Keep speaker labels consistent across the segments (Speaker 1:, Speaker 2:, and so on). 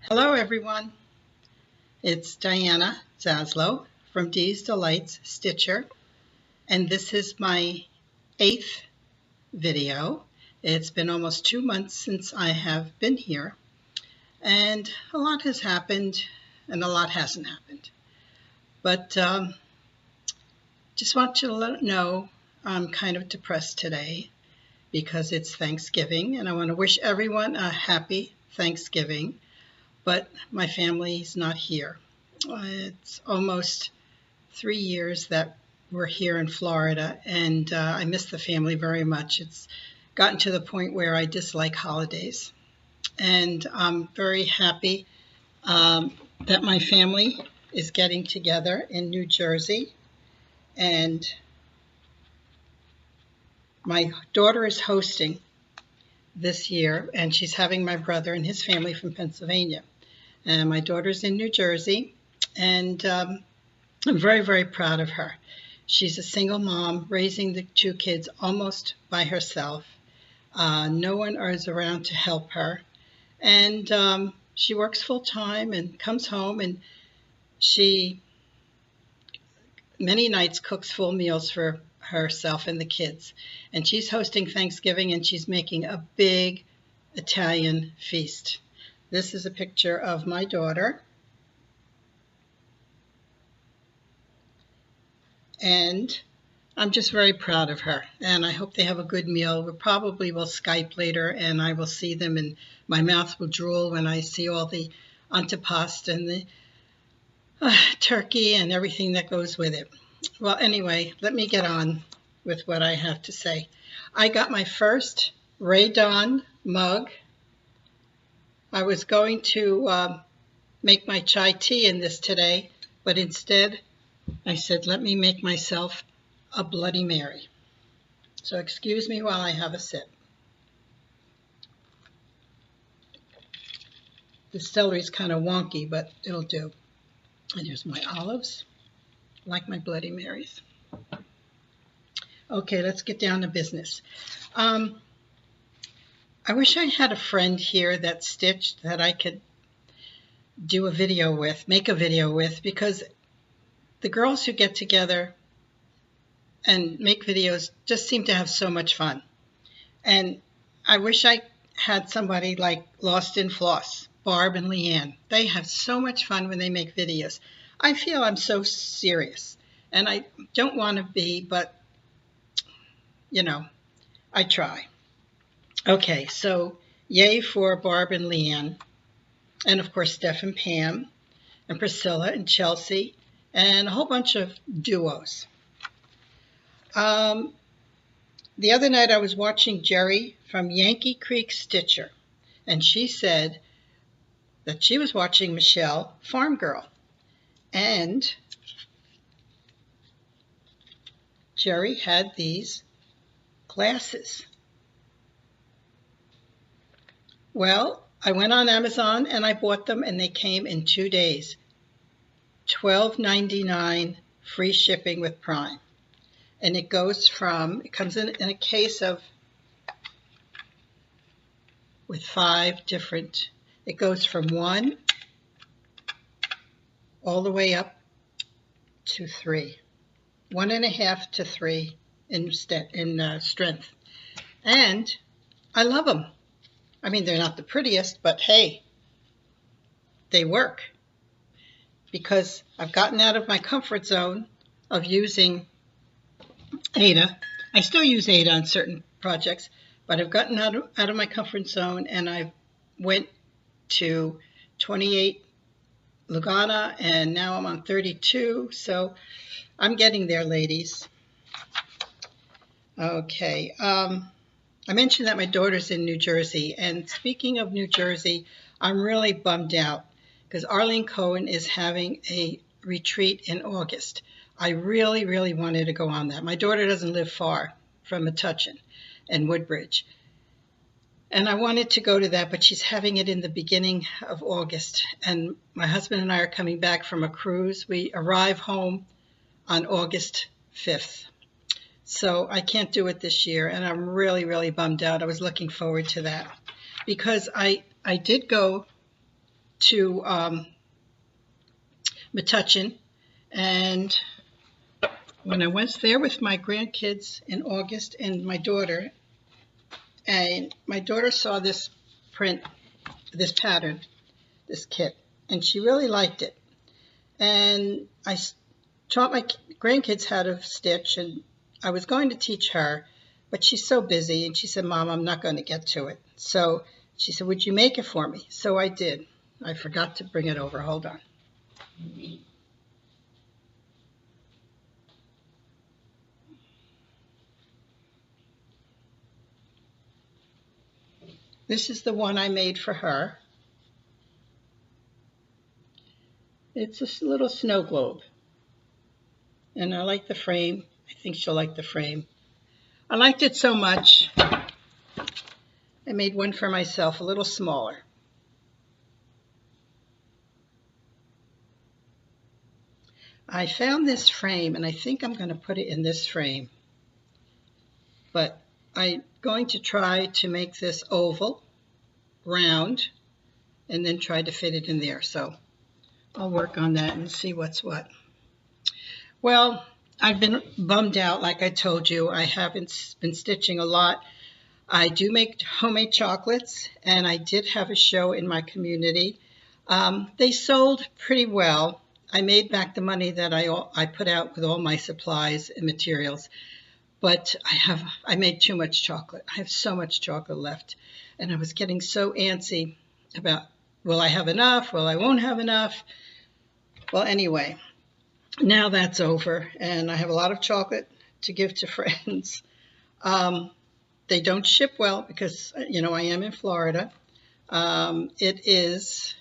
Speaker 1: Hello, everyone. It's Diana Zaslow from Dee's Delights Stitcher, and this is my 8th video. It's been almost 2 months since I have been here, and a lot has happened, and a lot hasn't happened. But just want you to know I'm kind of depressed today because it's Thanksgiving, and I want to wish everyone a happy Thanksgiving. But my family's not here. It's almost 3 years that we're here in Florida, and I miss the family very much. It's gotten to the point where I dislike holidays. And I'm very happy that my family is getting together in New Jersey. And my daughter is hosting this year, and she's having my brother and his family from Pennsylvania. And my daughter's in New Jersey, and I'm very, very proud of her. She's a single mom raising the 2 kids almost by herself. No one is around to help her. And she works full time and comes home, and she many nights cooks full meals for herself and the kids. And she's hosting Thanksgiving, and she's making a big Italian feast. This is a picture of my daughter. And I'm just very proud of her, and I hope they have a good meal. We probably will Skype later, and I will see them, and my mouth will drool when I see all the antipasto and the turkey and everything that goes with it. Well, anyway, let me get on with what I have to say. I got my first Ray Dawn mug. I was going to make my chai tea in this today, but instead I said, let me make myself a Bloody Mary. So excuse me while I have a sip. The celery's kind of wonky, but it'll do. And here's my olives, like my Bloody Marys. Okay, let's get down to business. I wish I had a friend here that stitched that I could do a video with, make a video with, because the girls who get together and make videos just seem to have so much fun. And I wish I had somebody like Lost in Floss, Barb and Leanne. They have so much fun when they make videos. I feel I'm so serious, and I don't want to be, but, you know, I try. Okay, so yay for Barb and Leanne, and of course Steph and Pam, and Priscilla and Chelsea, and a whole bunch of duos. The other night I was watching Jerry from Yankee Creek Stitcher, and she said that she was watching Michelle Farm Girl. And Jerry had these glasses. Well, I went on Amazon and I bought them, and they came in 2 days. $12.99 free shipping with Prime. And it comes in a case with 5 different, it goes from 1 all the way up to 3. 1.5 to 3 in strength. And I love them. I mean, they're not the prettiest, but hey, they work. Because I've gotten out of my comfort zone of using Ada. I still use Ada on certain projects, but I've gotten out of my comfort zone, and I went to 28 Lugana, and now I'm on 32, so I'm getting there, ladies. Okay, I mentioned that my daughter's in New Jersey, and speaking of New Jersey, I'm really bummed out because Arlene Cohen is having a retreat in August. I really, really wanted to go on that. My daughter doesn't live far from Metuchen and Woodbridge, and I wanted to go to that, but she's having it in the beginning of August, and my husband and I are coming back from a cruise. We arrive home on August 5th. So I can't do it this year, and I'm really, really bummed out. I was looking forward to that because I did go to Metuchen, and when I was there with my grandkids in August and my daughter saw this print, this pattern, this kit, and she really liked it. And I taught my grandkids how to stitch, and I was going to teach her, but she's so busy, and she said, Mom, I'm not going to get to it. So she said, would you make it for me? So I did. I forgot to bring it over. Hold on. This is the one I made for her. It's a little snow globe. And I like the frame. I think she'll like the frame. I liked it so much, I made one for myself, a little smaller. I found this frame, and I think I'm going to put it in this frame. But I'm going to try to make this oval, round, and then try to fit it in there. So I'll work on that and see what's what. Well, I've been bummed out, like I told you. I haven't been stitching a lot. I do make homemade chocolates, and I did have a show in my community. They sold pretty well. I made back the money that I put out with all my supplies and materials, but I made too much chocolate. I have so much chocolate left, and I was getting so antsy about, will I have enough? Will I won't have enough? Well, anyway, now that's over, and I have a lot of chocolate to give to friends. They don't ship well because, I am in Florida. It is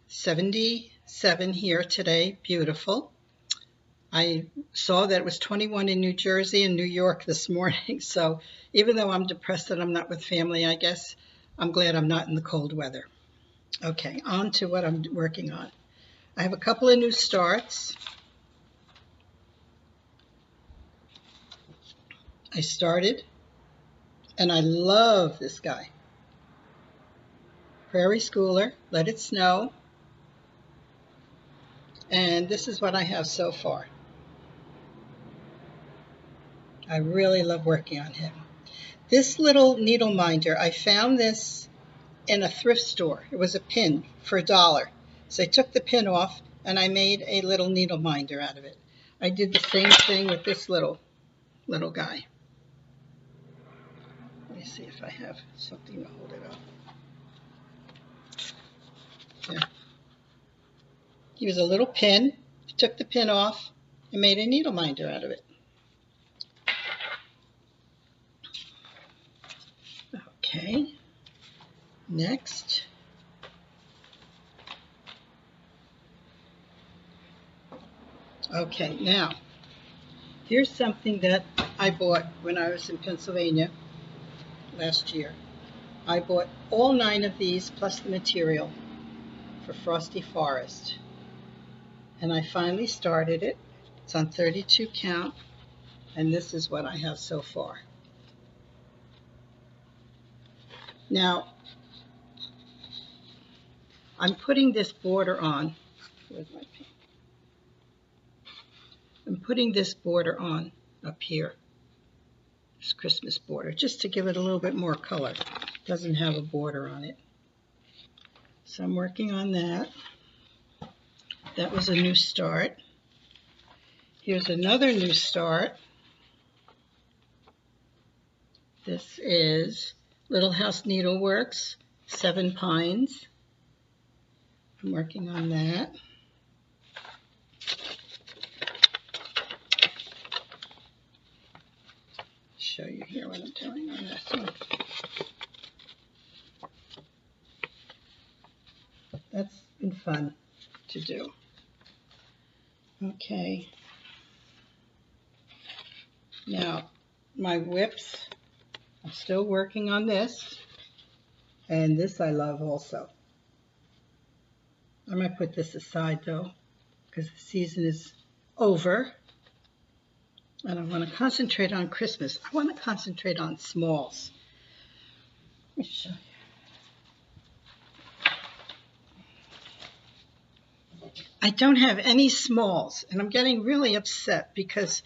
Speaker 1: 77 here today. Beautiful. I saw that it was 21 in New Jersey and New York this morning. So even though I'm depressed that I'm not with family, I guess I'm glad I'm not in the cold weather. Okay, on to what I'm working on. I have a couple of new starts. I started, and I love this guy. Prairie Schooler, Let It Snow. And this is what I have so far. I really love working on him. This little needle minder, I found this in a thrift store. It was a pin for $1. So I took the pin off and I made a little needle minder out of it. I did the same thing with this little guy. Let me see if I have something to hold it up. There. He was a little pin. I took the pin off and made a needle minder out of it. Okay, next. Okay, now, here's something that I bought when I was in Pennsylvania last year. I bought all 9 of these plus the material for Frosty Forest. And I finally started it. It's on 32 count, and this is what I have so far. Now, I'm putting this border on. Where's my pen? I'm putting this border on up here. This Christmas border, just to give it a little bit more color. It doesn't have a border on it. So I'm working on that. That was a new start. Here's another new start. This is Little House Needleworks, 7 Pines. I'm working on that. Show you here what I'm doing on this one. That's been fun to do. Okay. Now, my whips, I'm still working on this. And this I love also. I might put this aside though, because the season is over. And I want to concentrate on Christmas. I want to concentrate on smalls. Let me show you. I don't have any smalls, and I'm getting really upset because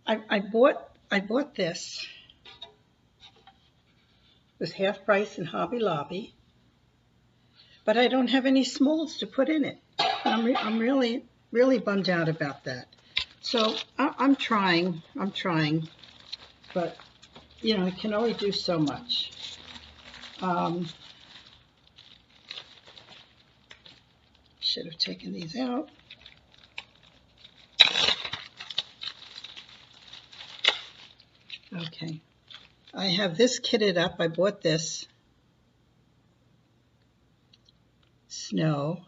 Speaker 1: I bought this. It was half price in Hobby Lobby, but I don't have any smalls to put in it. I'm really bummed out about that. So I'm trying, but you know, I can only do so much. Should have taken these out. Okay, I have this kitted up. I bought this snow.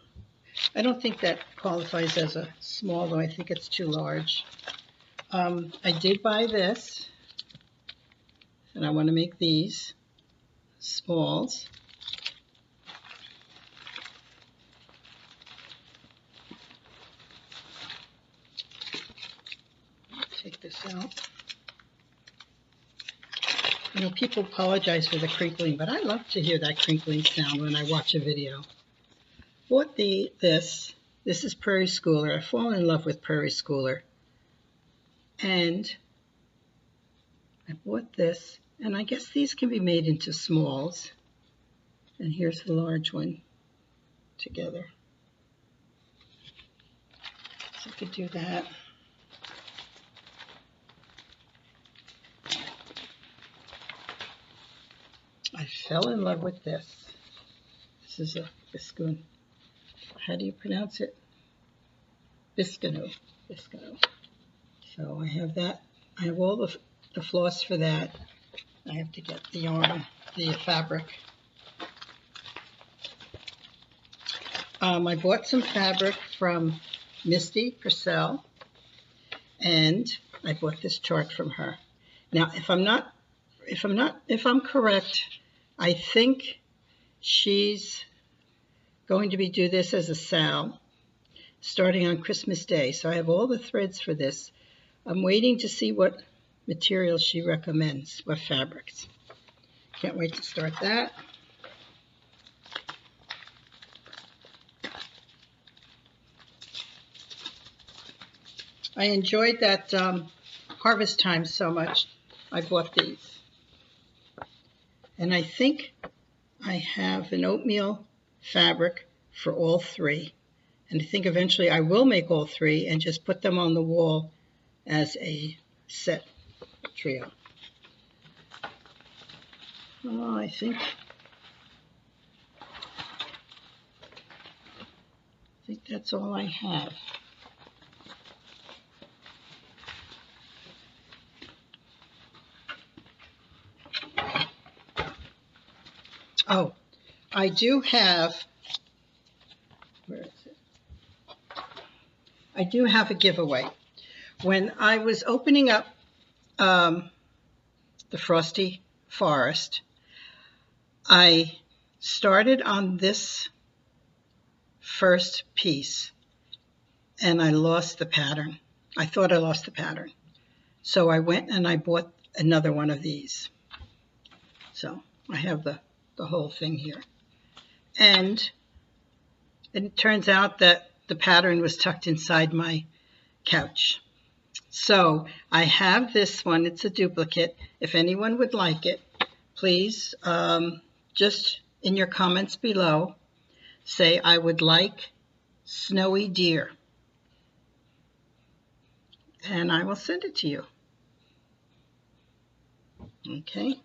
Speaker 1: I don't think that qualifies as a small, though I think it's too large. I did buy this, and I want to make these smalls. Take this out. You know, people apologize for the crinkling, but I love to hear that crinkling sound when I watch a video. Bought this. This is Prairie Schooler. I've fallen in love with Prairie Schooler. And I bought this, and I guess these can be made into smalls. And here's the large one together. So I could do that. I fell in love with this. This is a Biscone. How do you pronounce it? Biscone. So I have that. I have all the floss for that. I have to get the yarn, the fabric. I bought some fabric from Misty Purcell, and I bought this chart from her. Now, if I'm correct, I think she's going to do this as a sal starting on Christmas Day. So I have all the threads for this. I'm waiting to see what materials she recommends, what fabrics. Can't wait to start that. I enjoyed that harvest time so much, I bought these. And I think I have an oatmeal fabric for all three. And I think eventually I will make all three and just put them on the wall as a set trio. Oh, I think that's all I have. Oh, I do have, where is it? I do have a giveaway. When I was opening up the Frosty Forest, I started on this first piece and I lost the pattern. I thought I lost the pattern. So I went and I bought another one of these. So I have the whole thing here. And it turns out that the pattern was tucked inside my couch. So I have this one. It's a duplicate. If anyone would like it, please just in your comments below say I would like snowy deer. And I will send it to you. Okay.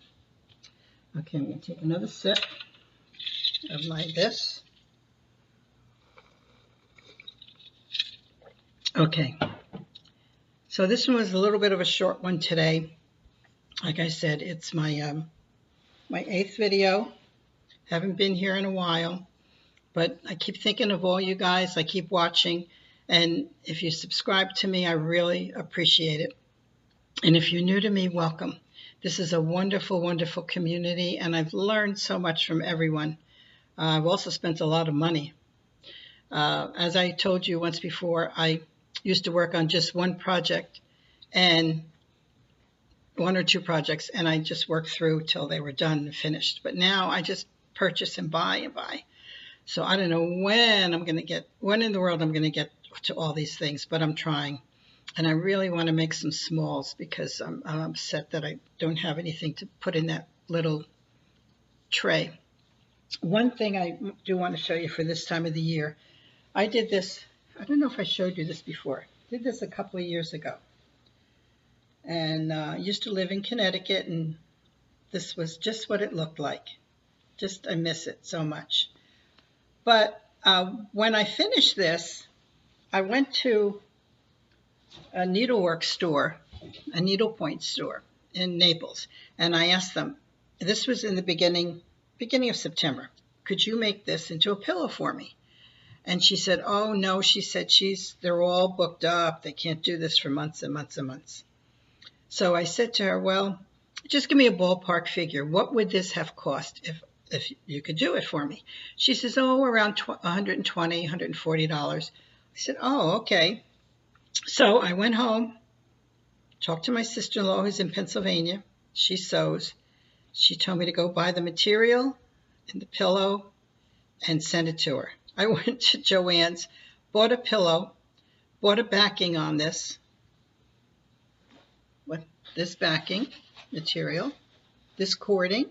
Speaker 1: Okay, I'm going to take another sip of my this. Okay. So this one was a little bit of a short one today. Like I said, it's my my 8th video. Haven't been here in a while, but I keep thinking of all you guys. I keep watching, and if you subscribe to me, I really appreciate it. And if you're new to me, welcome. This is a wonderful, wonderful community, and I've learned so much from everyone. I've also spent a lot of money. As I told you once before, I used to work on just one project, and 1 or 2 projects, and I just worked through till they were done and finished. But now I just purchase and buy and buy. So I don't know when in the world I'm going to get to all these things, but I'm trying. And I really want to make some smalls because I'm upset that I don't have anything to put in that little tray. One thing I do want to show you for this time of the year, I did this, I don't know if I showed you this before. I did this a couple of years ago. And I used to live in Connecticut, and this was just what it looked like. I miss it so much. But when I finished this, I went to a needlework store, a needlepoint store in Naples, and I asked them, this was in the beginning of September, could you make this into a pillow for me? And she said, oh no, she said they're all booked up. They can't do this for months and months and months. So I said to her, well, just give me a ballpark figure. What would this have cost if you could do it for me? She says, oh, around $120, $140. I said, oh, okay. So I went home, talked to my sister-in-law who's in Pennsylvania. She sews. She told me to go buy the material and the pillow and send it to her. I went to Joann's, bought a pillow, bought a backing on this, with this backing material, this cording,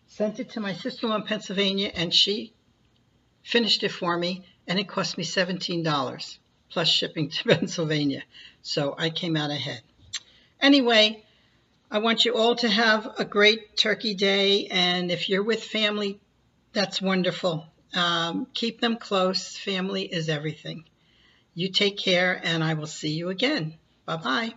Speaker 1: sent it to my sister-in-law in Pennsylvania, and she finished it for me, and it cost me $17 plus shipping to Pennsylvania. So I came out ahead. Anyway, I want you all to have a great Turkey Day, and if you're with family, that's wonderful. Keep them close. Family is everything. You take care, and I will see you again. Bye-bye.